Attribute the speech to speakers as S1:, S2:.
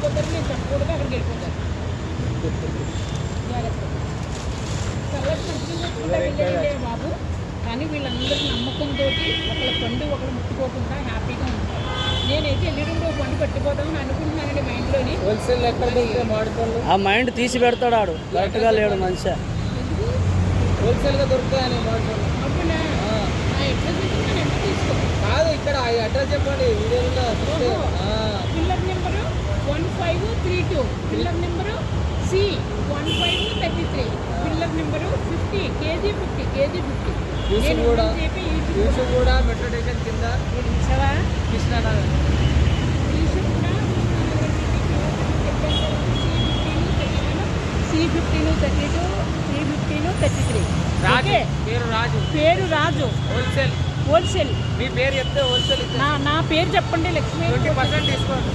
S1: వెళ్ళిపోతారు, నేను చెప్పకూడదు అక్కడికి వెళ్ళిపోతారు. జాగ్రత్త. చల్లటి మంచిగా చూసుకుంటా వెళ్ళండి బాబు. కానీ వీళ్ళందరూ నమ్మకంతో ఒకళ్ళ పండు ఒకళ్ళు ముట్టుకోకుండా హ్యాపీగా ఉంటారు. నేనైతే ఎల్లుండి ఒక పండు పట్టిపోతామని అనుకుంటున్నానండి మైండ్లోని.
S2: హోల్సేల్ ఎక్కడ మాడుకోండి,
S3: ఆ మైండ్ తీసి పెడతాడు ఆడు, కరెక్ట్గా లేడు మనిషి.
S2: హోల్సేల్గా దొరుకుతాయని మాడుకోండి.
S1: అప్పుడే ఎట్లా తీసుకున్నాను, ఎంత తీసుకోండి
S2: కాదు, ఇక్కడ అడ్రస్ చెప్పండి వీడియోలో.
S1: Pillar number 1532, pillar number C1533, pillar number 50 kg 50.
S2: Yusuf కూడా మెట్రో స్టేషన్ కింద కృష్ణానగర్.
S1: C1532, C1533. పేరు రాజు.
S2: హోల్సేల్.
S1: హోల్సేల్.
S2: మీ పేరు చెప్తే హోల్సేల్.
S1: నా పేరు చెప్పండి, లక్ష్మి.
S2: 20% డిస్కౌంట్.